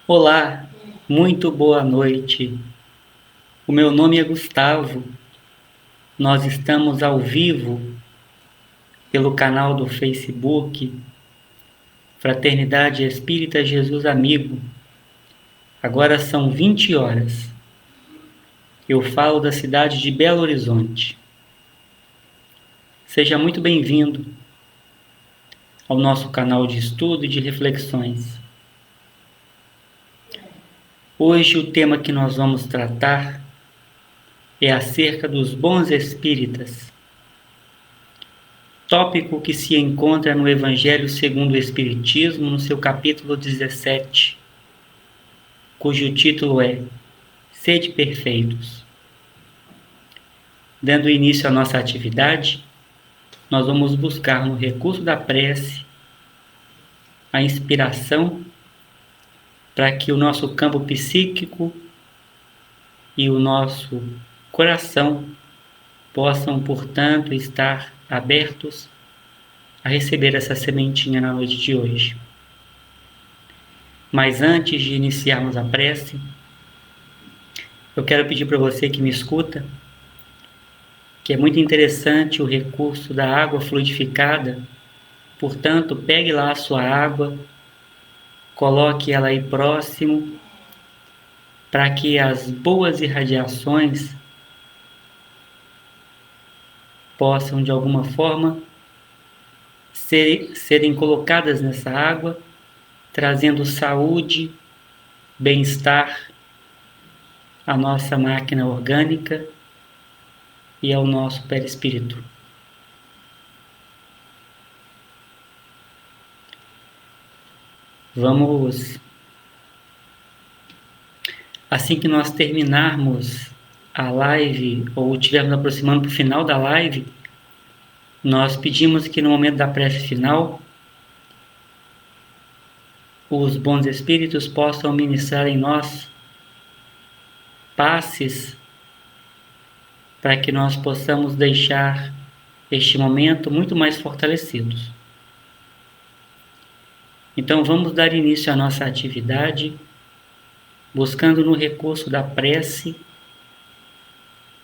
Olá, muito boa noite. O meu nome é Gustavo. Nós estamos ao vivo pelo canal do Facebook Fraternidade Espírita Jesus Amigo. Agora são 20 horas. Eu falo da cidade de Belo Horizonte. Seja muito bem-vindo ao nosso canal de estudo e de reflexões. Hoje o tema que nós vamos tratar é acerca dos bons espíritas. Tópico que se encontra no Evangelho segundo o Espiritismo, no seu capítulo 17, cujo título é Sede Perfeitos. Dando início à nossa atividade, nós vamos buscar no recurso da prece a inspiração para que o nosso campo psíquico e o nosso coração possam, portanto, estar abertos a receber essa sementinha na noite de hoje. Mas antes de iniciarmos a prece, eu quero pedir para você que me escuta, que é muito interessante o recurso da água fluidificada. Portanto, pegue lá a sua água, coloque ela aí próximo, para que as boas irradiações possam, de alguma forma, serem colocadas nessa água, trazendo saúde, bem-estar à nossa máquina orgânica e ao nosso perispírito. Vamos, assim que nós terminarmos a live, ou estivermos aproximando para o final da live, nós pedimos que no momento da prece final, os bons espíritos possam ministrar em nós passes para que nós possamos deixar este momento muito mais fortalecidos. Então vamos dar início à nossa atividade, buscando no recurso da prece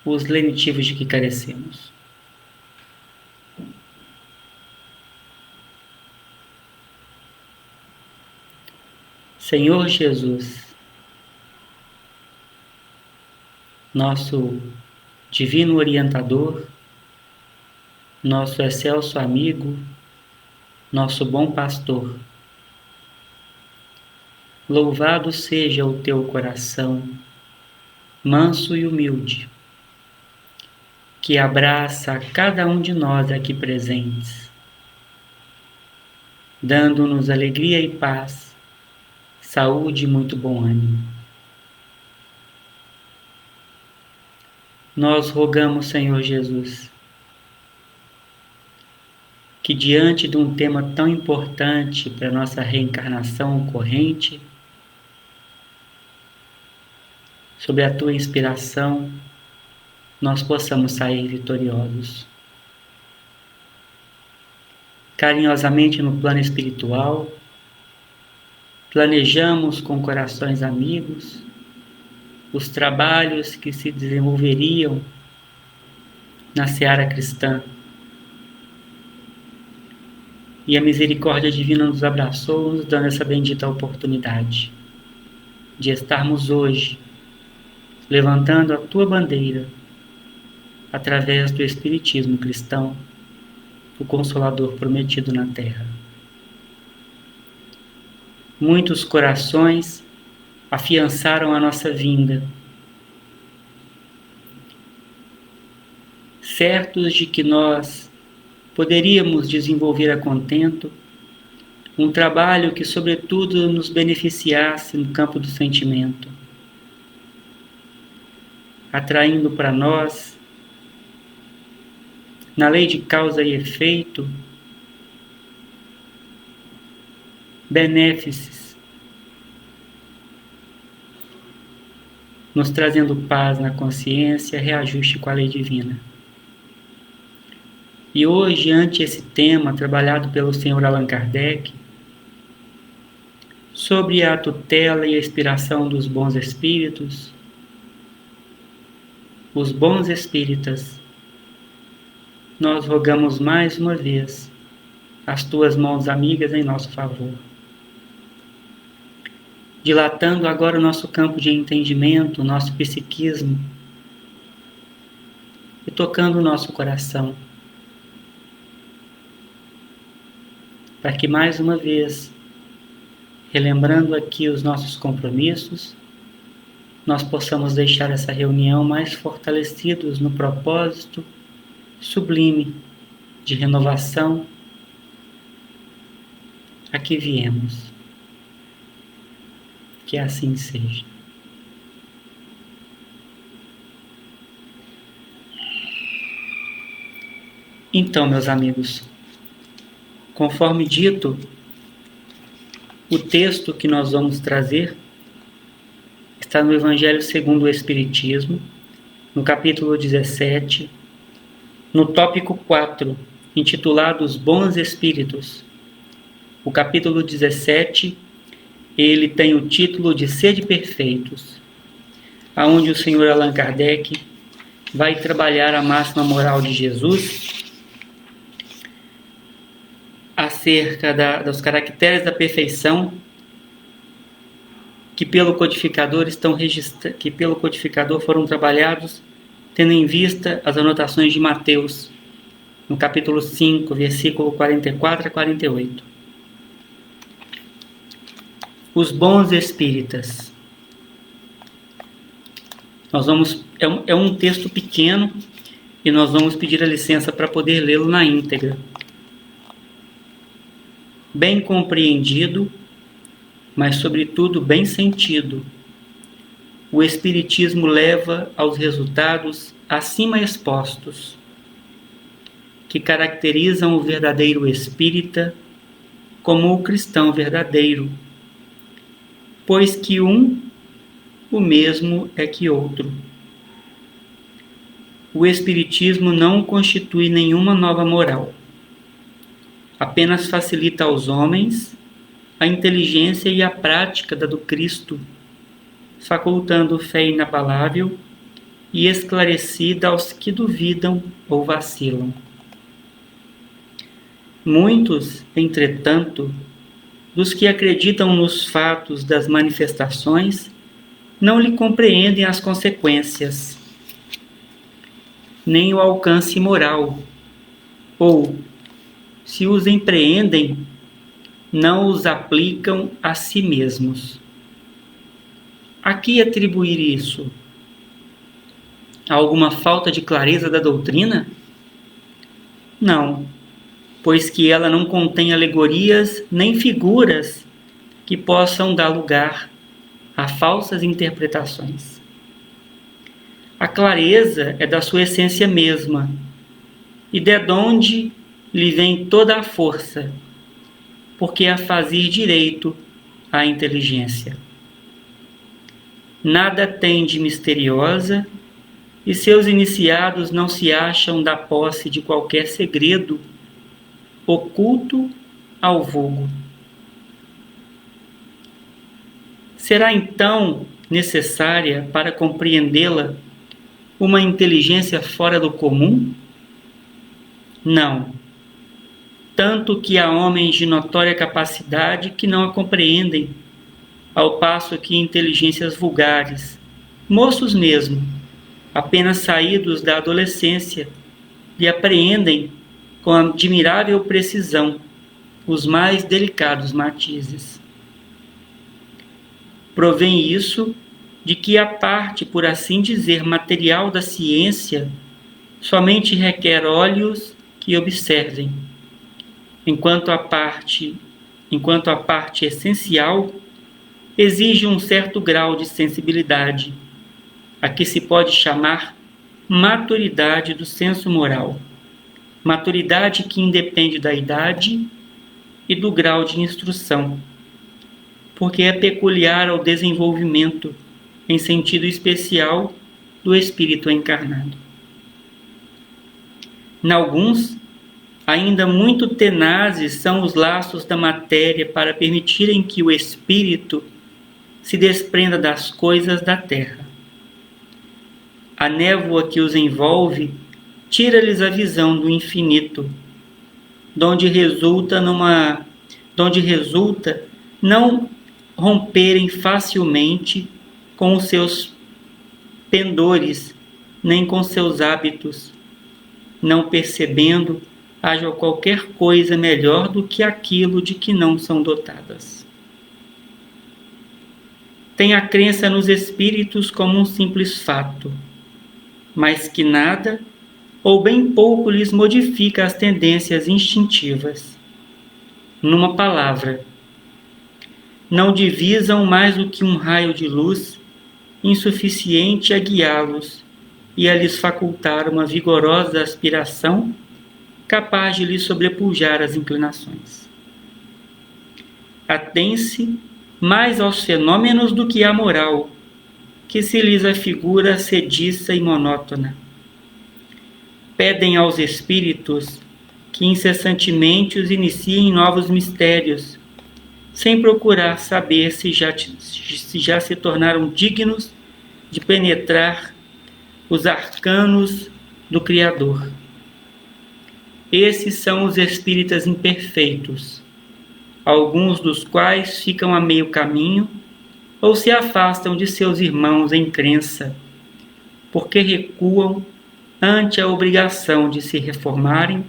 os lenitivos de que carecemos. Senhor Jesus, nosso divino orientador, nosso excelso amigo, nosso bom pastor, louvado seja o teu coração, manso e humilde, que abraça a cada um de nós aqui presentes, dando-nos alegria e paz, saúde e muito bom ânimo. Nós rogamos, Senhor Jesus, que diante de um tema tão importante para a nossa reencarnação corrente, sob a tua inspiração, nós possamos sair vitoriosos. Carinhosamente no plano espiritual, planejamos com corações amigos os trabalhos que se desenvolveriam na seara cristã. E a misericórdia divina nos abraçou, nos dando essa bendita oportunidade de estarmos hoje levantando a tua bandeira através do Espiritismo cristão, o Consolador prometido na terra. Muitos corações afiançaram a nossa vinda, certos de que nós poderíamos desenvolver a contento um trabalho que, sobretudo, nos beneficiasse no campo do sentimento, atraindo para nós, na lei de causa e efeito, benéfices, nos trazendo paz na consciência, reajuste com a lei divina. E hoje, ante esse tema trabalhado pelo Sr. Allan Kardec, sob a tutela e a inspiração dos bons espíritos, os bons espíritas, nós rogamos mais uma vez as tuas mãos amigas em nosso favor, dilatando agora o nosso campo de entendimento, o nosso psiquismo, e tocando o nosso coração, para que mais uma vez, relembrando aqui os nossos compromissos, nós possamos deixar essa reunião mais fortalecidos no propósito sublime de renovação a que viemos. Que assim seja. Então, meus amigos, conforme dito, o texto que nós vamos trazer está no Evangelho segundo o Espiritismo, no capítulo 17, no tópico 4, intitulado Os Bons Espíritos. O capítulo 17, ele tem o título de Sede Perfeitos, aonde o Senhor Allan Kardec vai trabalhar a máxima moral de Jesus acerca dos caracteres da perfeição que pelo codificador foram trabalhados tendo em vista as anotações de Mateus, no capítulo 5, versículo 44 a 48. Os bons espíritas. É um texto pequeno e nós vamos pedir a licença para poder lê-lo na íntegra. Bem compreendido, mas sobretudo bem sentido, o Espiritismo leva aos resultados acima expostos, que caracterizam o verdadeiro espírita como o cristão verdadeiro, pois que o mesmo é que outro. O Espiritismo não constitui nenhuma nova moral, apenas facilita aos homens a inteligência e a prática da do Cristo, facultando fé inabalável e esclarecida aos que duvidam ou vacilam. Muitos, entretanto, dos que acreditam nos fatos das manifestações, não lhe compreendem as consequências, nem o alcance moral, ou, se os empreendem, não os aplicam a si mesmos. A que atribuir isso? A alguma falta de clareza da doutrina? Não, pois que ela não contém alegorias nem figuras que possam dar lugar a falsas interpretações. A clareza é da sua essência mesma, e de onde lhe vem toda a força, porque a fazer direito à inteligência. Nada tem de misteriosa, e seus iniciados não se acham da posse de qualquer segredo oculto ao vulgo. Será então necessária para compreendê-la uma inteligência fora do comum? Não. Tanto que há homens de notória capacidade que não a compreendem, ao passo que inteligências vulgares, moços mesmo, apenas saídos da adolescência, lhe apreendem com admirável precisão os mais delicados matizes. Provém isso de que a parte, por assim dizer, material da ciência somente requer olhos que observem, enquanto a parte essencial exige um certo grau de sensibilidade, a que se pode chamar maturidade do senso moral, maturidade que independe da idade e do grau de instrução, porque é peculiar ao desenvolvimento, em sentido especial, do espírito encarnado. Em alguns, Ainda muito tenazes são os laços da matéria para permitirem que o espírito se desprenda das coisas da terra. A névoa que os envolve tira-lhes a visão do infinito, donde resulta não romperem facilmente com os seus pendores, nem com seus hábitos, não percebendo haja qualquer coisa melhor do que aquilo de que não são dotadas. Tem a crença nos espíritos como um simples fato, mas que nada ou bem pouco lhes modifica as tendências instintivas. Numa palavra, não divisam mais do que um raio de luz insuficiente a guiá-los e a lhes facultar uma vigorosa aspiração capaz de lhes sobrepujar as inclinações. Atém-se mais aos fenômenos do que à moral, que se lhes afigura sediça e monótona. Pedem aos espíritos que incessantemente os iniciem em novos mistérios, sem procurar saber se já se tornaram dignos de penetrar os arcanos do Criador. Esses são os espíritas imperfeitos, alguns dos quais ficam a meio caminho ou se afastam de seus irmãos em crença, porque recuam ante a obrigação de se reformarem,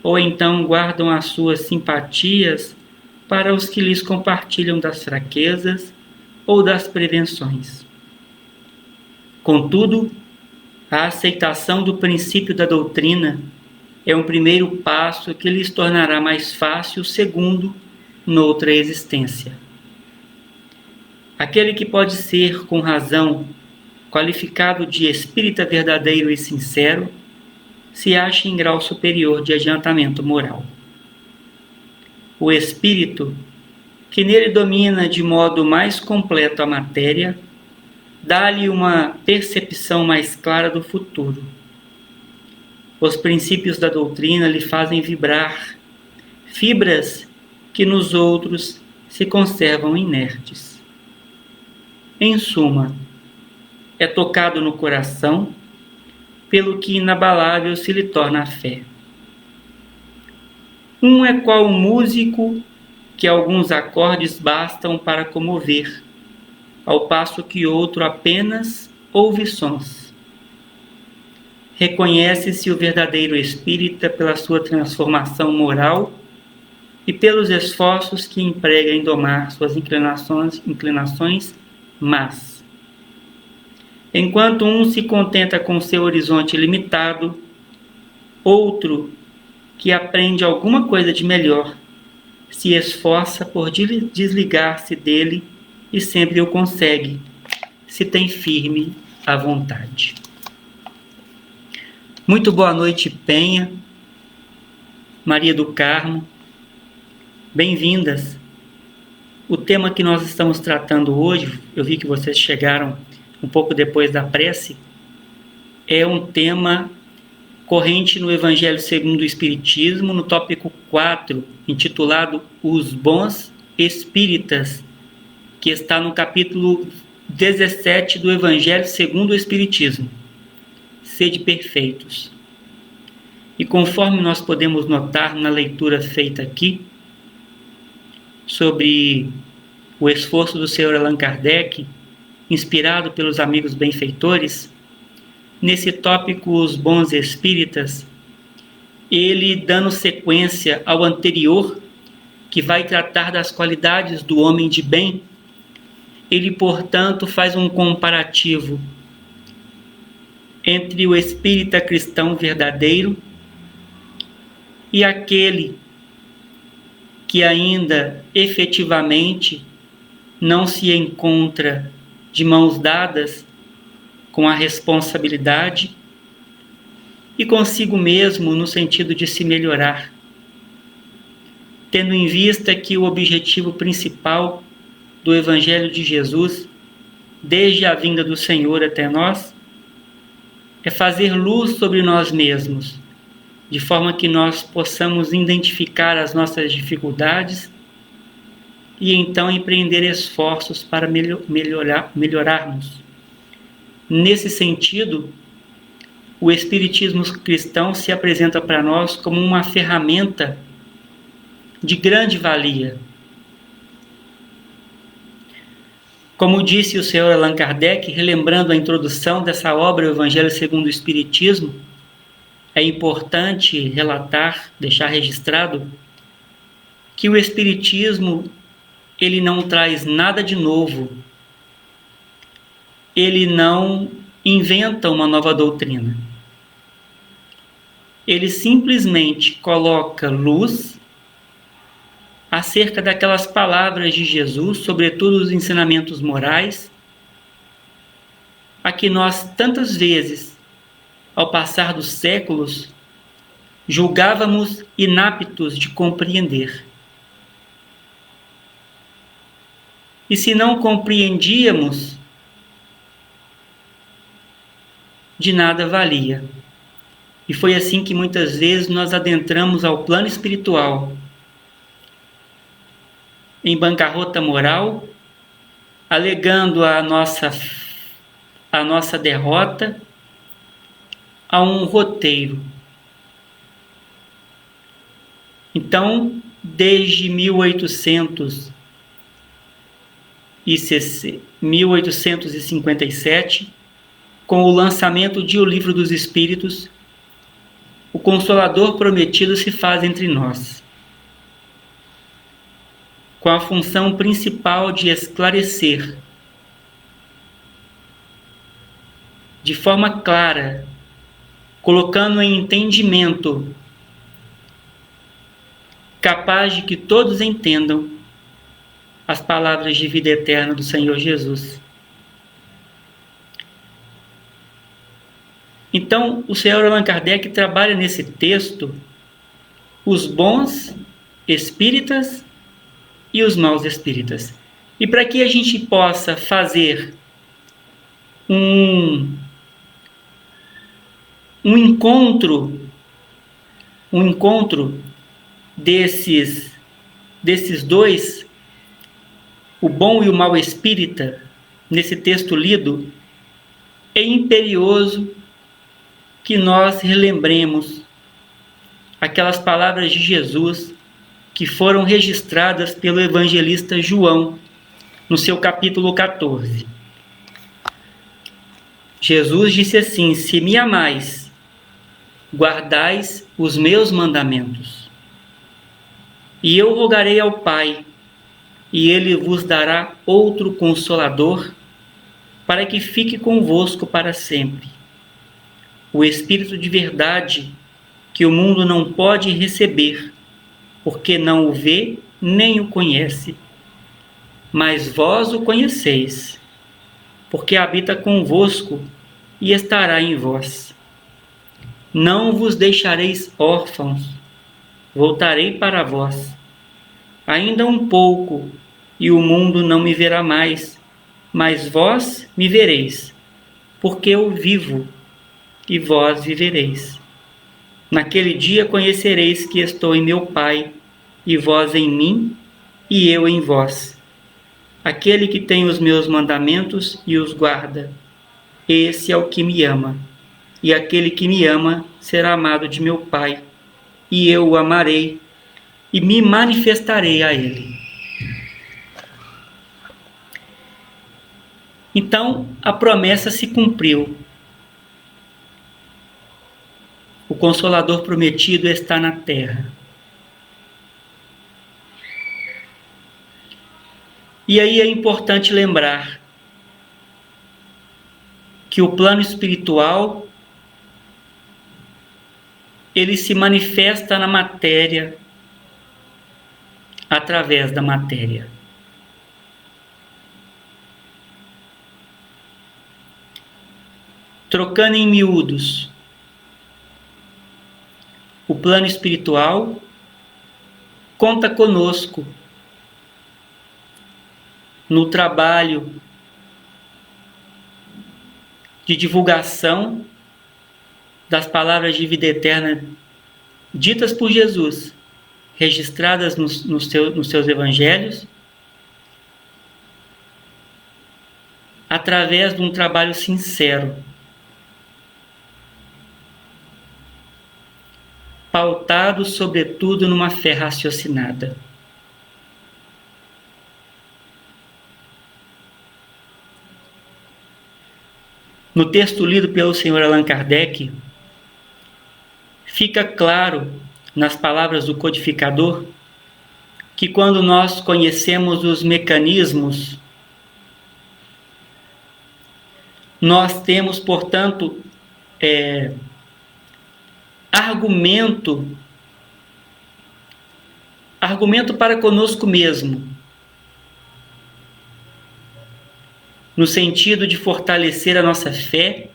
ou então guardam as suas simpatias para os que lhes compartilham das fraquezas ou das prevenções. Contudo, a aceitação do princípio da doutrina é um primeiro passo que lhes tornará mais fácil o segundo noutra existência. Aquele que pode ser, com razão, qualificado de espírita verdadeiro e sincero, se acha em grau superior de adiantamento moral. O espírito, que nele domina de modo mais completo a matéria, dá-lhe uma percepção mais clara do futuro. Os princípios da doutrina lhe fazem vibrar fibras que nos outros se conservam inertes. Em suma, é tocado no coração, pelo que inabalável se lhe torna a fé. Um é qual um músico que alguns acordes bastam para comover, ao passo que outro apenas ouve sons. Reconhece-se o verdadeiro espírita pela sua transformação moral e pelos esforços que emprega em domar suas inclinações más. Enquanto um se contenta com seu horizonte limitado, outro, que aprende alguma coisa de melhor, se esforça por desligar-se dele e sempre o consegue, se tem firme a vontade. Muito boa noite, Penha, Maria do Carmo, bem-vindas. O tema que nós estamos tratando hoje, eu vi que vocês chegaram um pouco depois da prece, é um tema corrente no Evangelho segundo o Espiritismo, no tópico 4, intitulado Os Bons Espíritas, que está no capítulo 17 do Evangelho segundo o Espiritismo. Sede perfeitos. E conforme nós podemos notar na leitura feita aqui, sobre o esforço do Sr. Allan Kardec, inspirado pelos amigos benfeitores, nesse tópico Os Bons Espíritas, ele dando sequência ao anterior, que vai tratar das qualidades do homem de bem, ele, portanto, faz um comparativo entre o espírita cristão verdadeiro e aquele que ainda efetivamente não se encontra de mãos dadas com a responsabilidade e consigo mesmo no sentido de se melhorar, tendo em vista que o objetivo principal do Evangelho de Jesus, desde a vinda do Senhor até nós, é fazer luz sobre nós mesmos, de forma que nós possamos identificar as nossas dificuldades e então empreender esforços para melhorarmos. Nesse sentido, o Espiritismo cristão se apresenta para nós como uma ferramenta de grande valia. Como disse o Sr. Allan Kardec, relembrando a introdução dessa obra, o Evangelho segundo o Espiritismo, é importante relatar, deixar registrado, que o Espiritismo ele não traz nada de novo, ele não inventa uma nova doutrina. Ele simplesmente coloca luz acerca daquelas palavras de Jesus, sobretudo os ensinamentos morais, a que nós tantas vezes, ao passar dos séculos, julgávamos inaptos de compreender. E se não compreendíamos, de nada valia. E foi assim que muitas vezes nós adentramos ao plano espiritual, em bancarrota moral, alegando a nossa derrota a um roteiro. Então, desde 1857, com o lançamento de O Livro dos Espíritos, o Consolador prometido se faz entre nós, com a função principal de esclarecer, de forma clara, colocando em entendimento, capaz de que todos entendam as palavras de vida eterna do Senhor Jesus. Então, o Sr. Allan Kardec trabalha nesse texto os bons espíritas e os maus espíritas. E para que a gente possa fazer um encontro desses dois, o bom e o mau espírita, nesse texto lido, é imperioso que nós relembremos aquelas palavras de Jesus que foram registradas pelo evangelista João no seu capítulo 14. Jesus disse assim: se me amais, guardais os meus mandamentos. E eu rogarei ao Pai, e ele vos dará outro Consolador, para que fique convosco para sempre. O Espírito de verdade, que o mundo não pode receber, porque não o vê nem o conhece. Mas vós o conheceis, porque habita convosco e estará em vós. Não vos deixareis órfãos, voltarei para vós. Ainda um pouco, e o mundo não me verá mais, mas vós me vereis, porque eu vivo, e vós vivereis. Naquele dia conhecereis que estou em meu Pai, e vós em mim, e eu em vós. Aquele que tem os meus mandamentos e os guarda, esse é o que me ama. E aquele que me ama será amado de meu Pai, e eu o amarei, e me manifestarei a ele. Então, a promessa se cumpriu. O Consolador prometido está na terra. E aí é importante lembrar que o plano espiritual ele se manifesta na matéria através da matéria. Trocando em miúdos, o plano espiritual conta conosco no trabalho de divulgação das palavras de vida eterna ditas por Jesus, registradas nos seus evangelhos, através de um trabalho sincero, pautado sobretudo numa fé raciocinada. No texto lido pelo Sr. Allan Kardec, fica claro, nas palavras do codificador, que quando nós conhecemos os mecanismos, nós temos, portanto, argumento para conosco mesmo, no sentido de fortalecer a nossa fé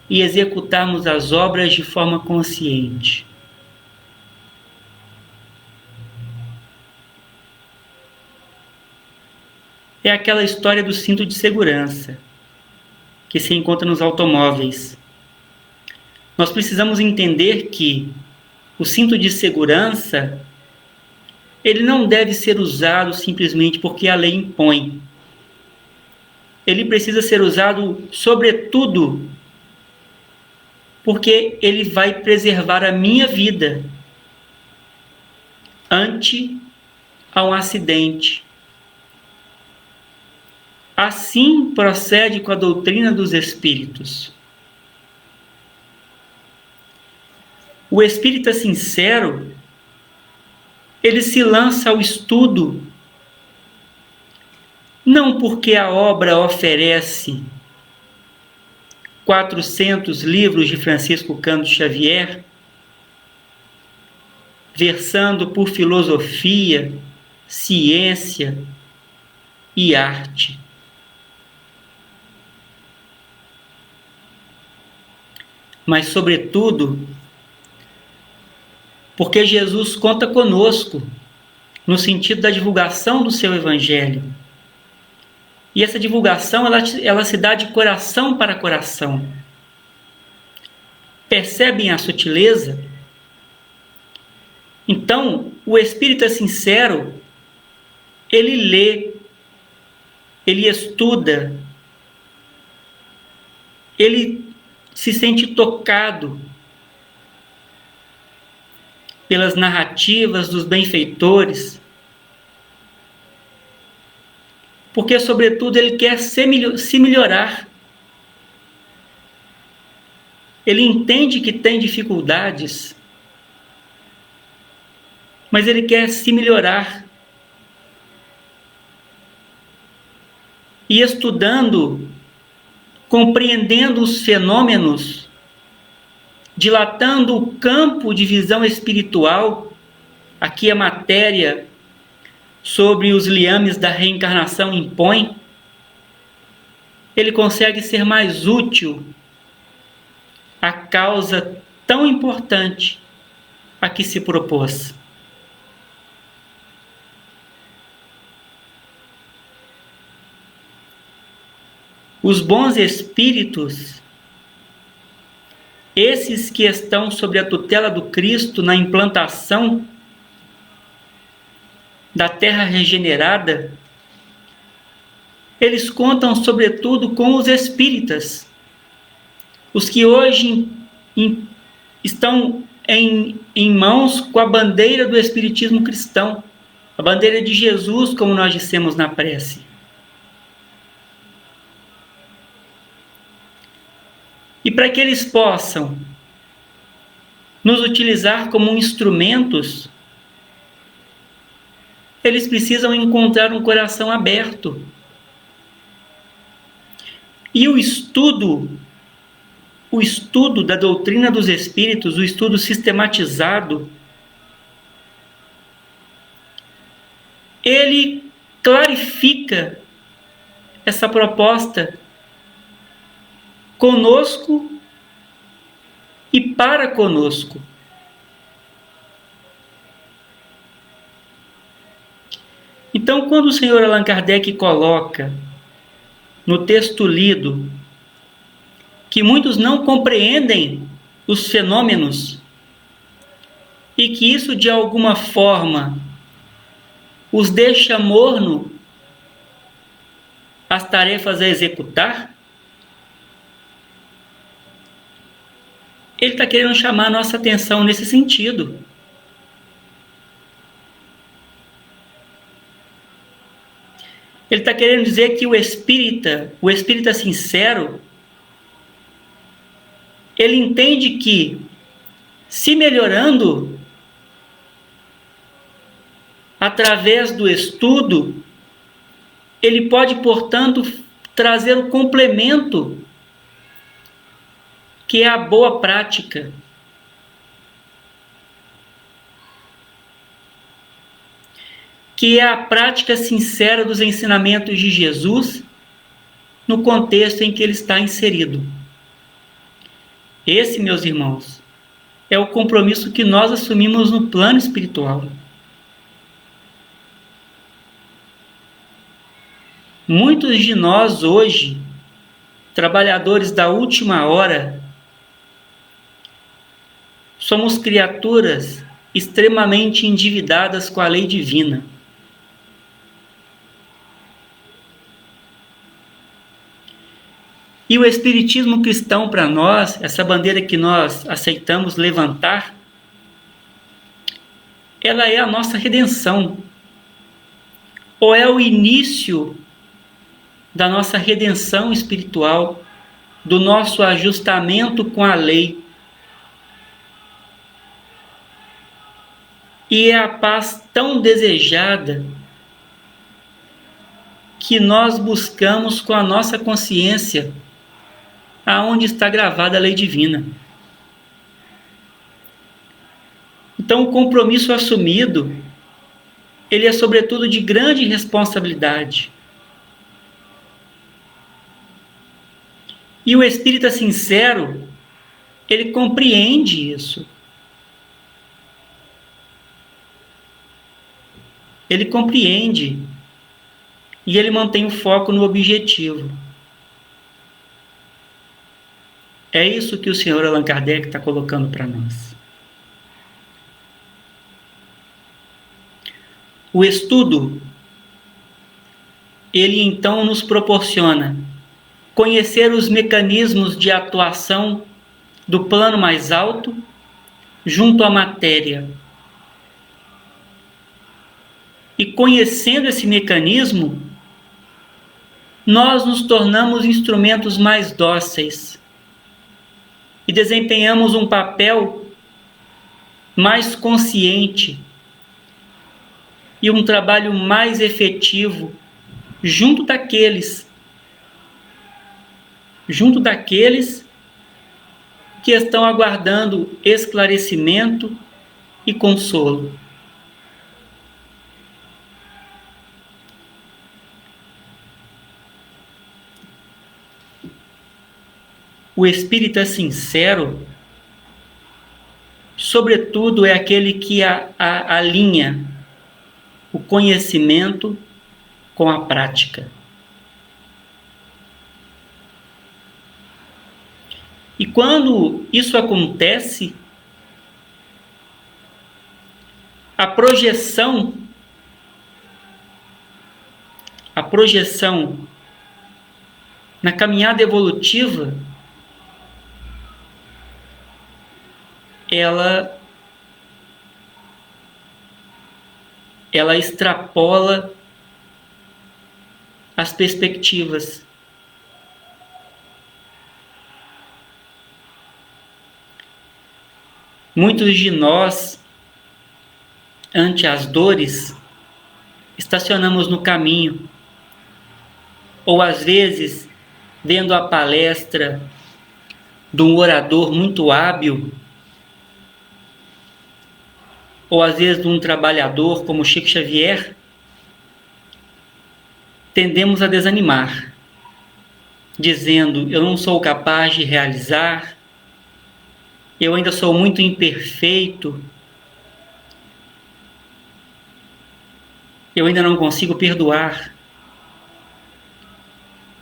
e executarmos as obras de forma consciente. É aquela história do cinto de segurança que se encontra nos automóveis. Nós precisamos entender que o cinto de segurança, ele não deve ser usado simplesmente porque a lei impõe. Ele precisa ser usado, sobretudo, porque ele vai preservar a minha vida ante a um acidente. Assim procede com a doutrina dos espíritos. O espírita sincero, ele se lança ao estudo, não porque a obra oferece 400 livros de Francisco Cândido Xavier, versando por filosofia, ciência e arte. Mas, sobretudo, porque Jesus conta conosco no sentido da divulgação do seu Evangelho. E essa divulgação, ela se dá de coração para coração. Percebem a sutileza? Então, o espírita sincero, ele lê, ele estuda, ele se sente tocado pelas narrativas dos benfeitores, porque, sobretudo, ele quer se melhorar. Ele entende que tem dificuldades, mas ele quer se melhorar. E estudando, compreendendo os fenômenos, dilatando o campo de visão espiritual, aqui a matéria sobre os liames da reencarnação impõe, ele consegue ser mais útil à causa tão importante a que se propôs. Os bons espíritos, esses que estão sob a tutela do Cristo na implantação da terra regenerada, eles contam sobretudo com os espíritas, os que hoje estão em mãos com a bandeira do espiritismo cristão, a bandeira de Jesus, como nós dissemos na prece. E para que eles possam nos utilizar como instrumentos, eles precisam encontrar um coração aberto. E o estudo da doutrina dos espíritos, o estudo sistematizado, ele clarifica essa proposta conosco e para conosco. Então, quando o Sr. Allan Kardec coloca no texto lido que muitos não compreendem os fenômenos e que isso de alguma forma os deixa morno às tarefas a executar? Ele está querendo chamar a nossa atenção nesse sentido. Ele está querendo dizer que o espírita sincero, ele entende que, se melhorando através do estudo, ele pode, portanto, trazer o complemento que é a boa prática. Que é a prática sincera dos ensinamentos de Jesus no contexto em que ele está inserido. Esse, meus irmãos, é o compromisso que nós assumimos no plano espiritual. Muitos de nós hoje, trabalhadores da última hora, somos criaturas extremamente endividadas com a lei divina. E o Espiritismo cristão para nós, essa bandeira que nós aceitamos levantar, ela é a nossa redenção, ou é o início da nossa redenção espiritual, do nosso ajustamento com a lei. E é a paz tão desejada que nós buscamos com a nossa consciência, aonde está gravada a lei divina. Então, o compromisso assumido, ele é sobretudo de grande responsabilidade. E o espírita sincero, ele compreende isso. Ele compreende e ele mantém o foco no objetivo. É isso que o senhor Allan Kardec está colocando para nós. O estudo, ele então nos proporciona conhecer os mecanismos de atuação do plano mais alto junto à matéria. E conhecendo esse mecanismo, nós nos tornamos instrumentos mais dóceis e desempenhamos um papel mais consciente e um trabalho mais efetivo junto daqueles que estão aguardando esclarecimento e consolo. O espírita sincero, sobretudo, é aquele que alinha o conhecimento com a prática. E quando isso acontece, a projeção na caminhada evolutiva, ela extrapola as perspectivas. Muitos de nós, ante as dores, estacionamos no caminho, ou às vezes, vendo a palestra de um orador muito hábil, ou às vezes de um trabalhador como Chico Xavier, tendemos a desanimar, dizendo: eu não sou capaz de realizar, eu ainda sou muito imperfeito, eu ainda não consigo perdoar.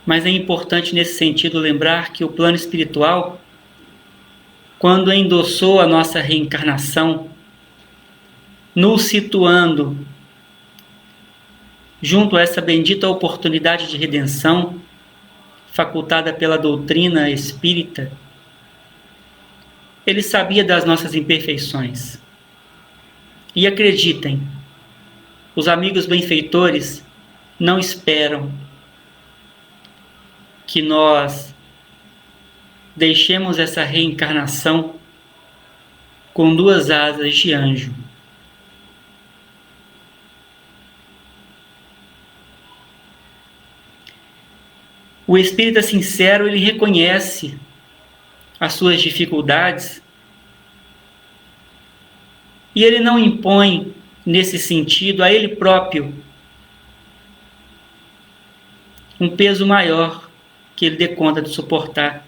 Mas é importante nesse sentido lembrar que o plano espiritual, quando endossou a nossa reencarnação, nos situando junto a essa bendita oportunidade de redenção facultada pela doutrina espírita, ele sabia das nossas imperfeições. E acreditem, os amigos benfeitores não esperam que nós deixemos essa reencarnação com 2 asas de anjo. O espírita sincero, ele reconhece as suas dificuldades e ele não impõe, nesse sentido, a ele próprio um peso maior que ele dê conta de suportar.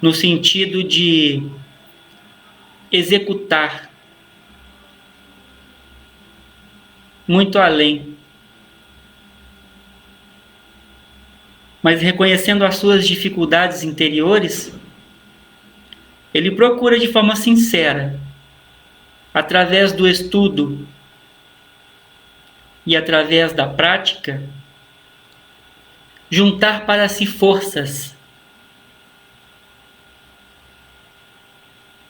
No sentido de executar muito além. Mas reconhecendo as suas dificuldades interiores, ele procura de forma sincera, através do estudo e através da prática, juntar para si forças,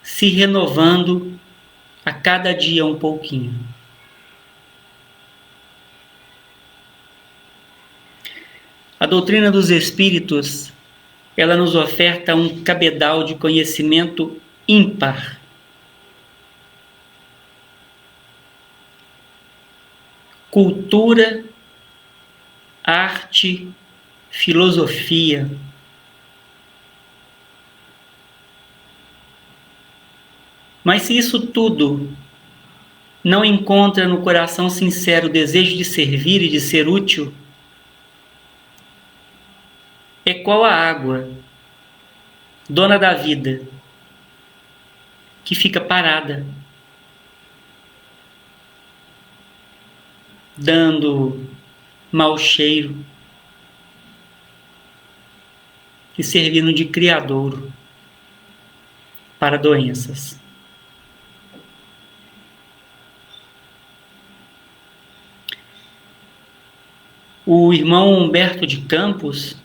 se renovando a cada dia um pouquinho. A doutrina dos Espíritos, ela nos oferta um cabedal de conhecimento ímpar. Cultura, arte, filosofia. Mas se isso tudo não encontra no coração sincero o desejo de servir e de ser útil, é qual a água, dona da vida, que fica parada, dando mau cheiro e servindo de criadouro para doenças. O irmão Humberto de Campos,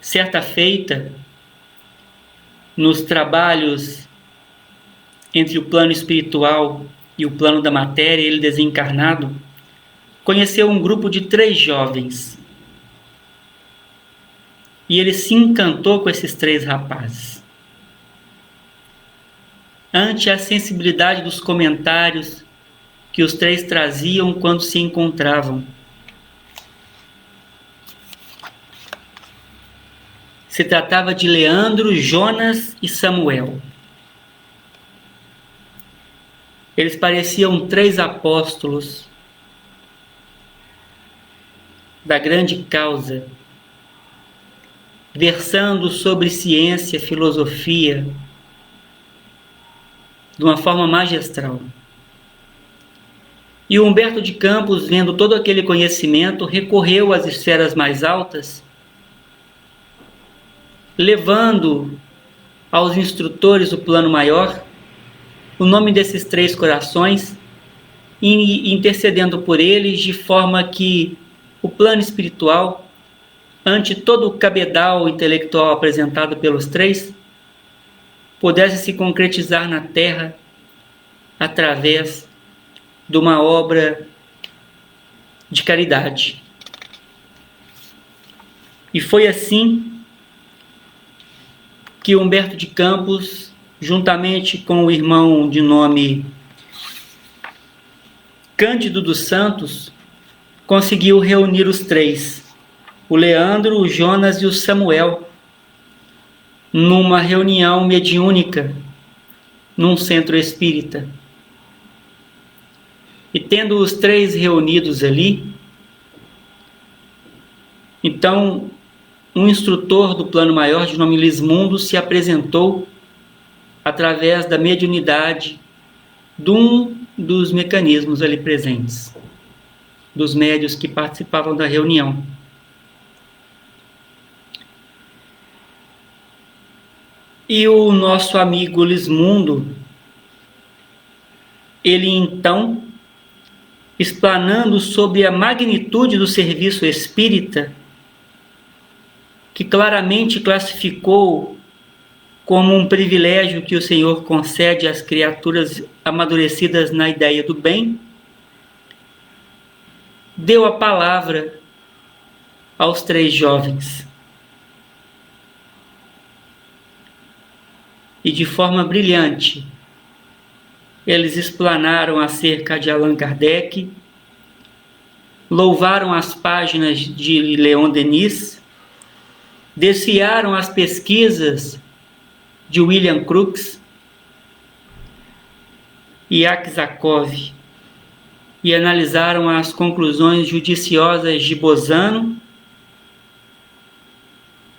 certa feita, nos trabalhos entre o plano espiritual e o plano da matéria, ele desencarnado, conheceu um grupo de 3 jovens. E ele se encantou com esses 3 rapazes. Ante a sensibilidade dos comentários que os 3 traziam quando se encontravam, se tratava de Leandro, Jonas e Samuel. Eles pareciam 3 apóstolos da grande causa, versando sobre ciência, filosofia, de uma forma magistral. E Humberto de Campos, vendo todo aquele conhecimento, recorreu às esferas mais altas, levando aos instrutores do plano maior o nome desses 3 corações e intercedendo por eles, de forma que o plano espiritual, ante todo o cabedal intelectual apresentado pelos 3, pudesse se concretizar na Terra através de uma obra de caridade. E foi assim que Humberto de Campos, juntamente com o irmão de nome Cândido dos Santos, conseguiu reunir os 3, o Leandro, o Jonas e o Samuel, numa reunião mediúnica, num centro espírita. E tendo os 3 reunidos ali, então um instrutor do plano maior, de nome Lismundo, se apresentou através da mediunidade de um dos mecanismos ali presentes, dos médios que participavam da reunião. E o nosso amigo Lismundo, ele então, explanando sobre a magnitude do serviço espírita, que claramente classificou como um privilégio que o Senhor concede às criaturas amadurecidas na ideia do bem, deu a palavra aos 3 jovens. E de forma brilhante, eles explanaram acerca de Allan Kardec, louvaram as páginas de Leon Denis, desfiaram as pesquisas de William Crookes e Aksakov e analisaram as conclusões judiciosas de Bosano,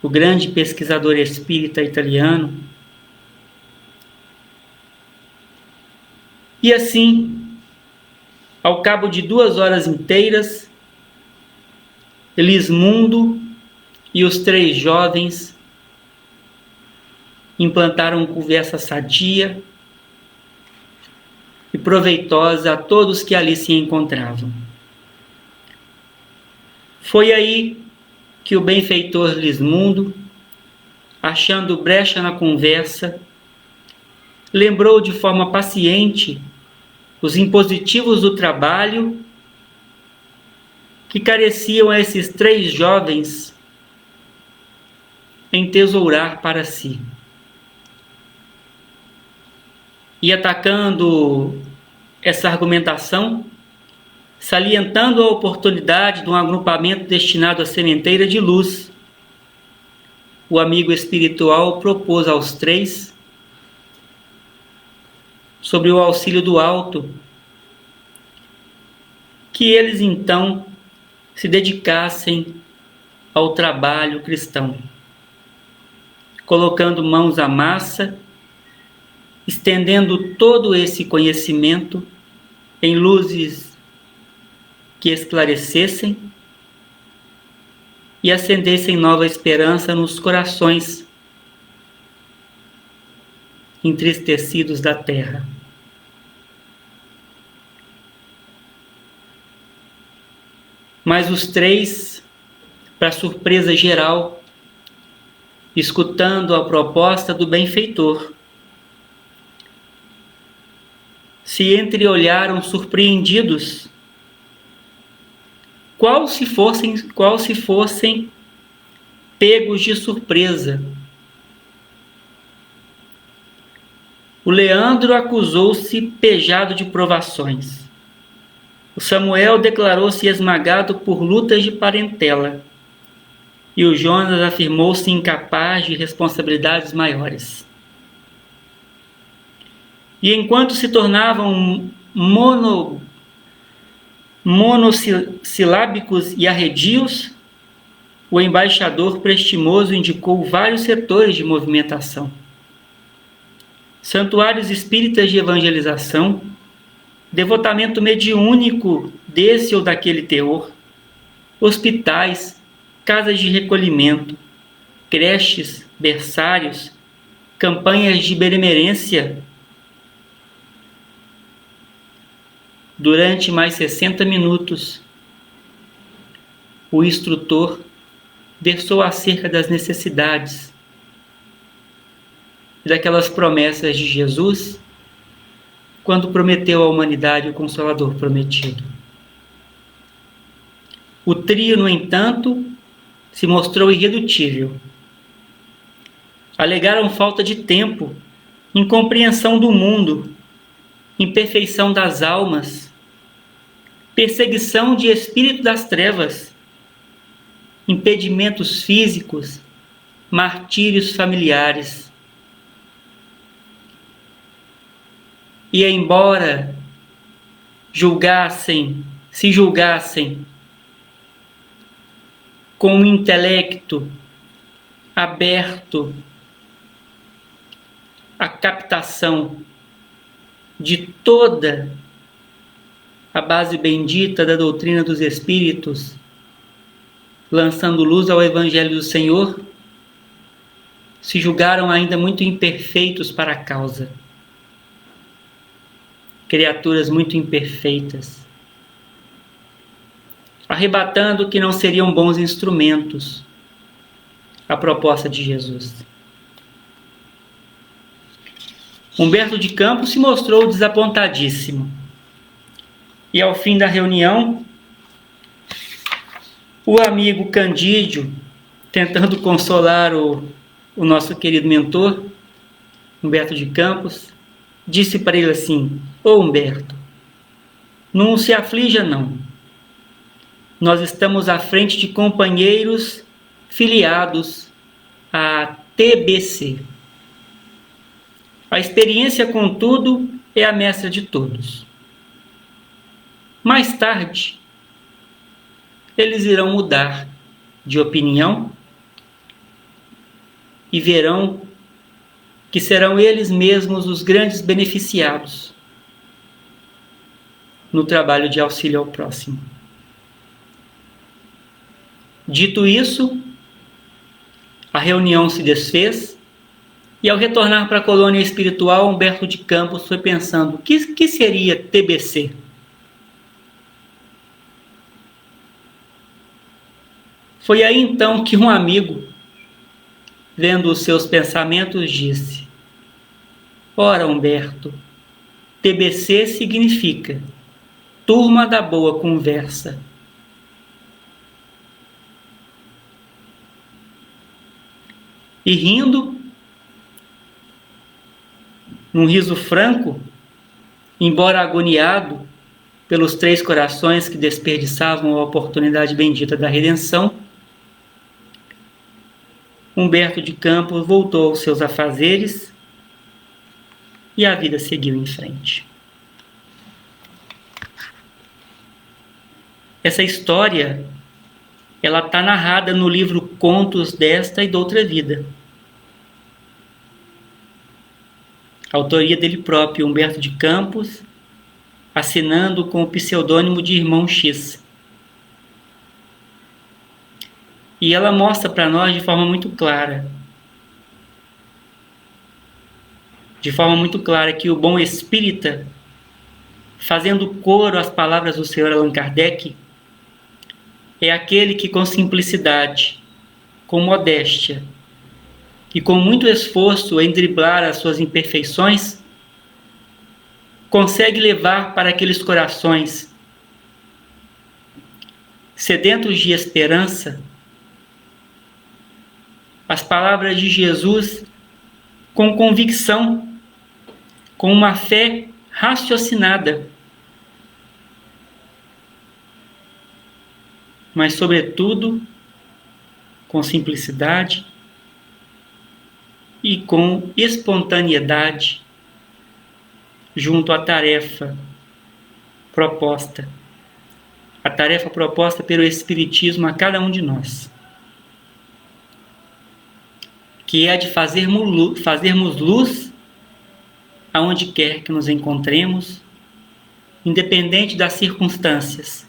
o grande pesquisador espírita italiano. E assim, ao cabo de 2 horas inteiras, Lismundo e os 3 jovens implantaram conversa sadia e proveitosa a todos que ali se encontravam. Foi aí que o benfeitor Lismundo, achando brecha na conversa, lembrou de forma paciente os impositivos do trabalho que careciam a esses 3 jovens entesourar para si. E atacando essa argumentação, salientando a oportunidade de um agrupamento destinado à sementeira de luz, o amigo espiritual propôs aos 3, sobre o auxílio do alto, que eles então se dedicassem ao trabalho cristão, colocando mãos à massa, estendendo todo esse conhecimento em luzes que esclarecessem e acendessem nova esperança nos corações entristecidos da terra. Mas os 3, para surpresa geral, escutando a proposta do benfeitor, se entreolharam surpreendidos, qual se fossem pegos de surpresa. O Leandro acusou-se pejado de provações. O Samuel declarou-se esmagado por lutas de parentela. E o Jonas afirmou-se incapaz de responsabilidades maiores. E enquanto se tornavam monossilábicos e arredios, o embaixador prestimoso indicou vários setores de movimentação: santuários espíritas de evangelização, devotamento mediúnico desse ou daquele teor, hospitais, casas de recolhimento, creches, berçários, campanhas de benemerência. Durante mais 60 minutos, o instrutor versou acerca das necessidades e daquelas promessas de Jesus, quando prometeu à humanidade o Consolador prometido. O trio, no entanto, se mostrou irredutível. Alegaram falta de tempo, incompreensão do mundo, imperfeição das almas, perseguição de espírito das trevas, impedimentos físicos, martírios familiares. E embora se julgassem com um intelecto aberto à captação de toda a base bendita da doutrina dos Espíritos, lançando luz ao Evangelho do Senhor, se julgaram ainda muito imperfeitos para a causa. Criaturas muito imperfeitas, arrebatando que não seriam bons instrumentos a proposta de Jesus. Humberto de Campos se mostrou desapontadíssimo. E ao fim da reunião, o amigo Candídio, tentando consolar o nosso querido mentor, Humberto de Campos, disse para ele assim: Ô Humberto, não se aflija não. Nós estamos à frente de companheiros filiados à TBC. A experiência, contudo, é a mestra de todos. Mais tarde, eles irão mudar de opinião e verão que serão eles mesmos os grandes beneficiados no trabalho de auxílio ao próximo. Dito isso, a reunião se desfez e, ao retornar para a colônia espiritual, Humberto de Campos foi pensando: o que seria TBC? Foi aí então que um amigo, vendo os seus pensamentos, disse: Ora, Humberto, TBC significa Turma da Boa Conversa. E rindo, num riso franco, embora agoniado pelos 3 corações que desperdiçavam a oportunidade bendita da redenção, Humberto de Campos voltou aos seus afazeres e a vida seguiu em frente. Essa história, ela está narrada no livro Contos desta e d'Outra Vida. Autoria dele próprio, Humberto de Campos, assinando com o pseudônimo de Irmão X. E ela mostra para nós de forma muito clara que o bom espírita, fazendo coro às palavras do Sr. Allan Kardec, é aquele que com simplicidade, com modéstia e com muito esforço em driblar as suas imperfeições, consegue levar para aqueles corações sedentos de esperança as palavras de Jesus com convicção, com uma fé raciocinada, mas, sobretudo, com simplicidade e com espontaneidade junto à tarefa proposta. A tarefa proposta pelo Espiritismo a cada um de nós, que é a de fazermos luz aonde quer que nos encontremos, independente das circunstâncias.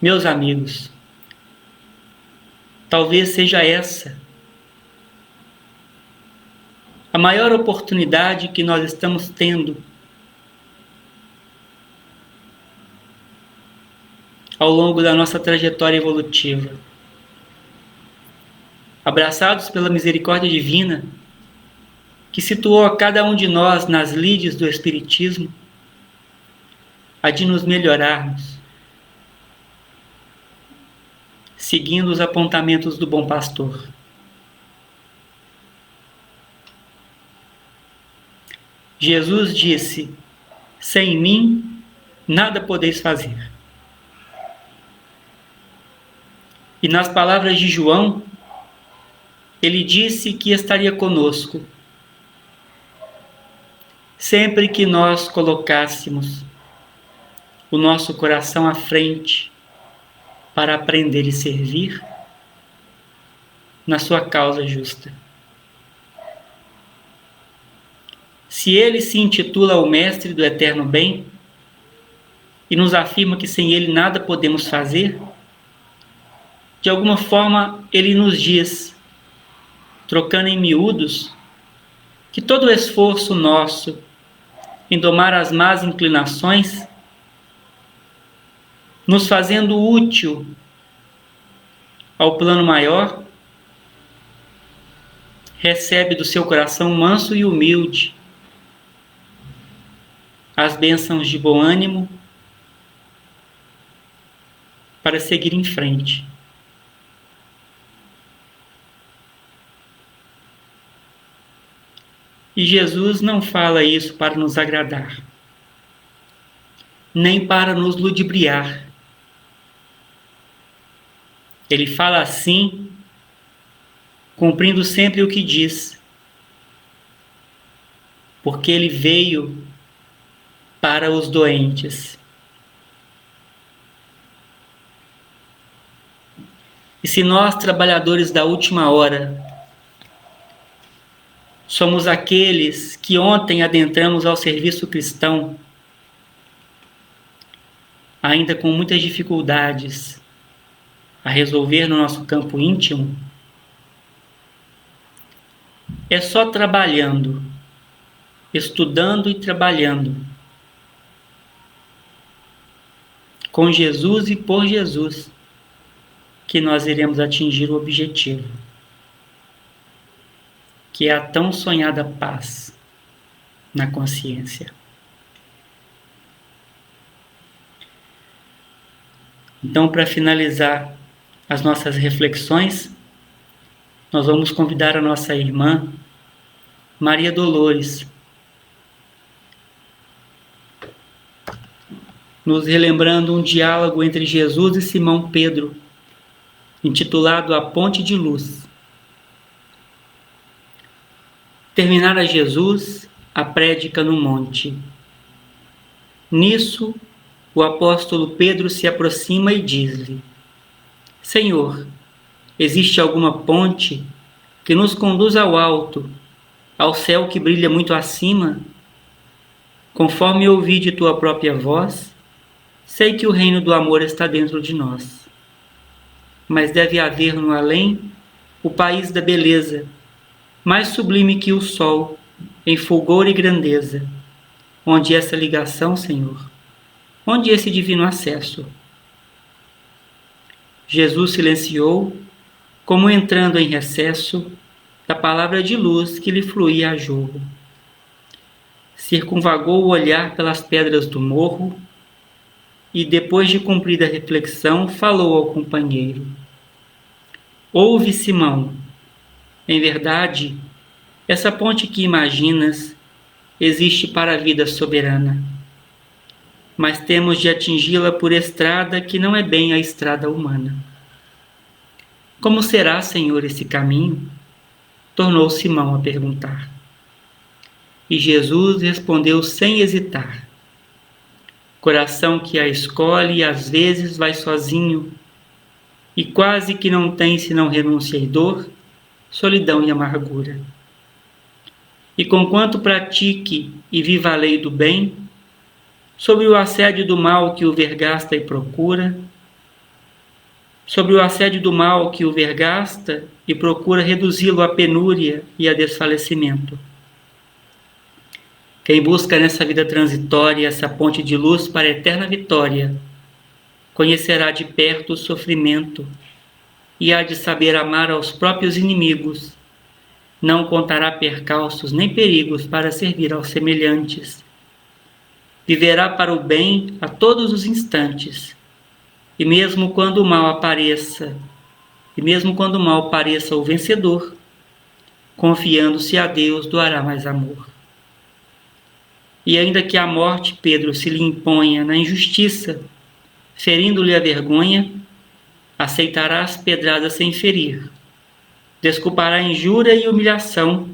Meus amigos, talvez seja essa a maior oportunidade que nós estamos tendo ao longo da nossa trajetória evolutiva. Abraçados pela misericórdia divina, que situou a cada um de nós nas lides do Espiritismo, a de nos melhorarmos, seguindo os apontamentos do bom pastor. Jesus disse: sem mim nada podeis fazer. E nas palavras de João, ele disse que estaria conosco sempre que nós colocássemos o nosso coração à frente para aprender e servir na sua causa justa. Se ele se intitula o Mestre do Eterno Bem e nos afirma que sem ele nada podemos fazer, de alguma forma, ele nos diz, trocando em miúdos, que todo o esforço nosso em domar as más inclinações, nos fazendo útil ao plano maior, recebe do seu coração manso e humilde as bênçãos de bom ânimo para seguir em frente. E Jesus não fala isso para nos agradar, nem para nos ludibriar. Ele fala assim, cumprindo sempre o que diz, porque ele veio para os doentes. E se nós, trabalhadores da última hora, somos aqueles que ontem adentramos ao serviço cristão, ainda com muitas dificuldades a resolver no nosso campo íntimo, é só trabalhando, estudando e trabalhando, com Jesus e por Jesus, que nós iremos atingir o objetivo, que é a tão sonhada paz na consciência. Então, para finalizar as nossas reflexões, nós vamos convidar a nossa irmã Maria Dolores, nos relembrando um diálogo entre Jesus e Simão Pedro, intitulado A Ponte de Luz. Terminara Jesus a prédica no monte. Nisso, o apóstolo Pedro se aproxima e diz-lhe: Senhor, existe alguma ponte que nos conduz ao alto, ao céu que brilha muito acima? Conforme ouvi de tua própria voz, sei que o reino do amor está dentro de nós. Mas deve haver no além o país da beleza, mais sublime que o sol, em fulgor e grandeza. Onde essa ligação, Senhor? Onde esse divino acesso? Jesus silenciou, como entrando em recesso da palavra de luz que lhe fluía a jorro. Circunvagou o olhar pelas pedras do morro e, depois de cumprida reflexão, falou ao companheiro: Ouve, Simão, em verdade, essa ponte que imaginas existe para a vida soberana, mas temos de atingi-la por estrada que não é bem a estrada humana. Como será, Senhor, esse caminho? Tornou Simão a perguntar. E Jesus respondeu sem hesitar: Coração que a escolhe e às vezes vai sozinho, e quase que não tem senão renúncia e dor, solidão e amargura. E conquanto pratique e viva a lei do bem, sobre o assédio do mal que o vergasta e procura, reduzi-lo à penúria e a desfalecimento. Quem busca nessa vida transitória essa ponte de luz para a eterna vitória, conhecerá de perto o sofrimento e há de saber amar aos próprios inimigos, não contará percalços nem perigos para servir aos semelhantes. Viverá para o bem a todos os instantes, e mesmo quando o mal pareça o vencedor, confiando-se a Deus, doará mais amor. E ainda que a morte, Pedro, se lhe imponha na injustiça, ferindo-lhe a vergonha, aceitará as pedradas sem ferir, desculpará a injúria e humilhação,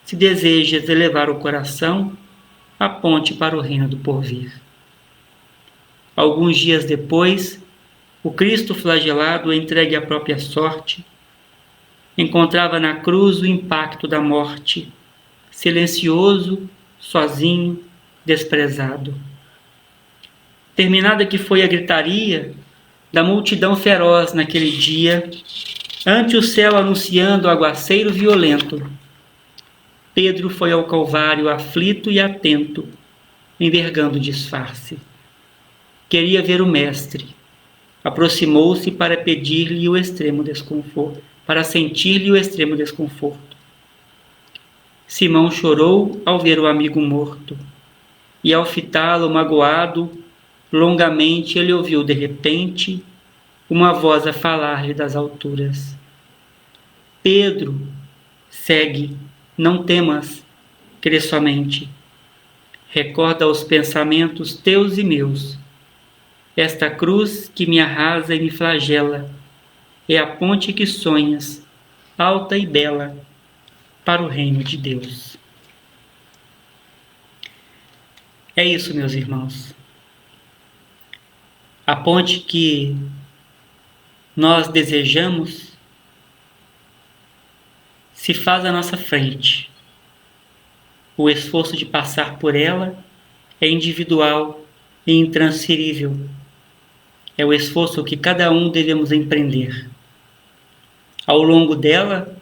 se desejas elevar o coração, a ponte para o reino do porvir. Alguns dias depois, o Cristo flagelado, entregue à própria sorte, encontrava na cruz o impacto da morte, silencioso, sozinho, desprezado. Terminada que foi a gritaria, da multidão feroz naquele dia, ante o céu anunciando aguaceiro violento. Pedro foi ao Calvário aflito e atento, envergando o disfarce. Queria ver o Mestre. Aproximou-se para pedir-lhe o extremo desconforto, para sentir-lhe o extremo desconforto. Simão chorou ao ver o amigo morto, e ao fitá-lo magoado, longamente ele ouviu de repente uma voz a falar-lhe das alturas: Pedro, segue, não temas, crê somente. Recorda os pensamentos teus e meus. Esta cruz que me arrasa e me flagela é a ponte que sonhas, alta e bela, para o reino de Deus. É isso, meus irmãos. A ponte que nós desejamos se faz à nossa frente. O esforço de passar por ela é individual e intransferível. É o esforço que cada um devemos empreender. Ao longo dela,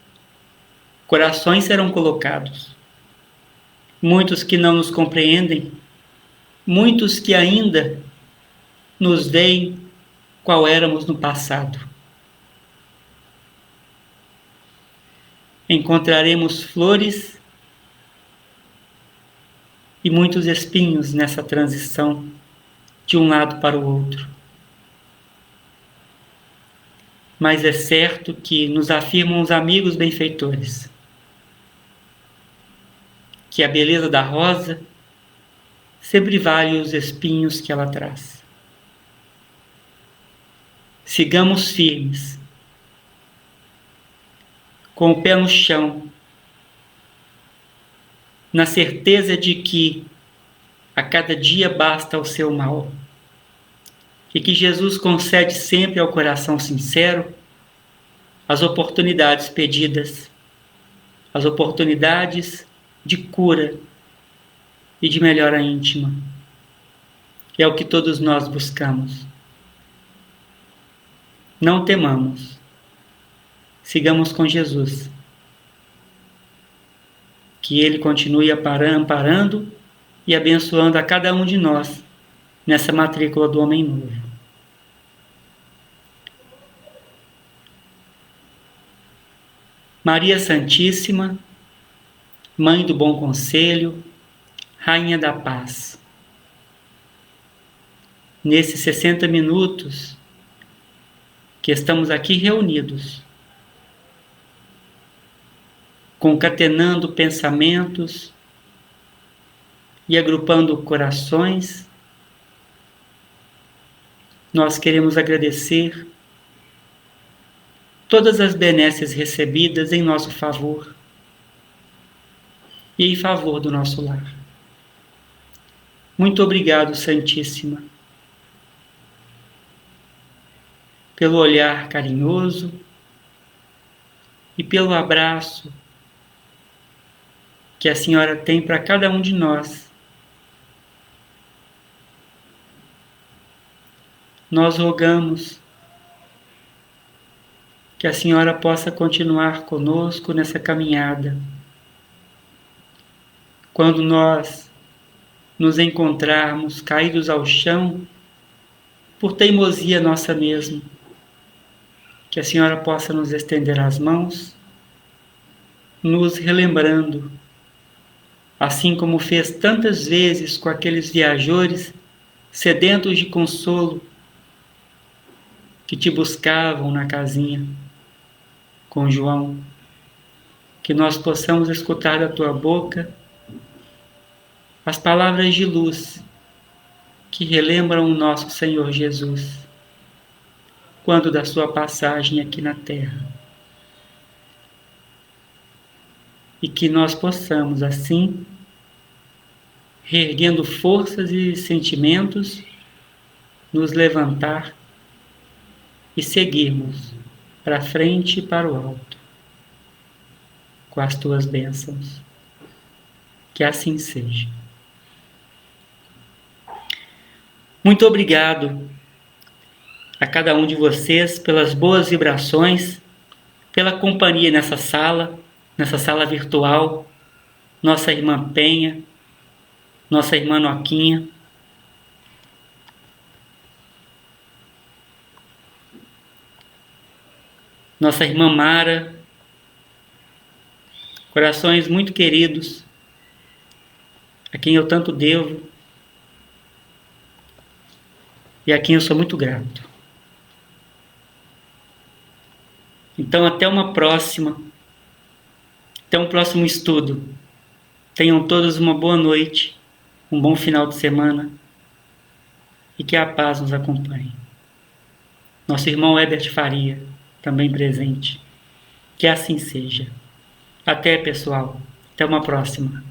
corações serão colocados. Muitos que não nos compreendem, muitos que ainda nos veem qual éramos no passado. Encontraremos flores e muitos espinhos nessa transição de um lado para o outro. Mas é certo que nos afirmam os amigos benfeitores que a beleza da rosa sempre vale os espinhos que ela traz. Sigamos firmes, com o pé no chão, na certeza de que a cada dia basta o seu mal, e que Jesus concede sempre ao coração sincero as oportunidades pedidas, as oportunidades de cura e de melhora íntima. É o que todos nós buscamos. Não temamos. Sigamos com Jesus. Que Ele continue amparando e abençoando a cada um de nós nessa matrícula do Homem Novo. Maria Santíssima, Mãe do Bom Conselho, Rainha da Paz. Nesses 60 minutos que estamos aqui reunidos, concatenando pensamentos e agrupando corações, nós queremos agradecer todas as benesses recebidas em nosso favor e em favor do nosso lar. Muito obrigado, Santíssima, pelo olhar carinhoso e pelo abraço que a Senhora tem para cada um de nós. Nós rogamos que a Senhora possa continuar conosco nessa caminhada. Quando nós nos encontrarmos caídos ao chão, por teimosia nossa mesmo, que a Senhora possa nos estender as mãos, nos relembrando, assim como fez tantas vezes com aqueles viajores sedentos de consolo que te buscavam na casinha com João, que nós possamos escutar da tua boca as palavras de luz que relembram o nosso Senhor Jesus quando da sua passagem aqui na terra. E que nós possamos, assim, reerguendo forças e sentimentos, nos levantar e seguirmos para frente e para o alto, com as tuas bênçãos. Que assim seja. Muito obrigado a cada um de vocês pelas boas vibrações, pela companhia nessa sala virtual, nossa irmã Penha, nossa irmã Noquinha. Nossa irmã Mara, corações muito queridos, a quem eu tanto devo e a quem eu sou muito grato. Então, até um próximo estudo. Tenham todos uma boa noite, um bom final de semana e que a paz nos acompanhe. Nosso irmão Herbert Faria, também presente. Que assim seja. Até, pessoal. Até uma próxima.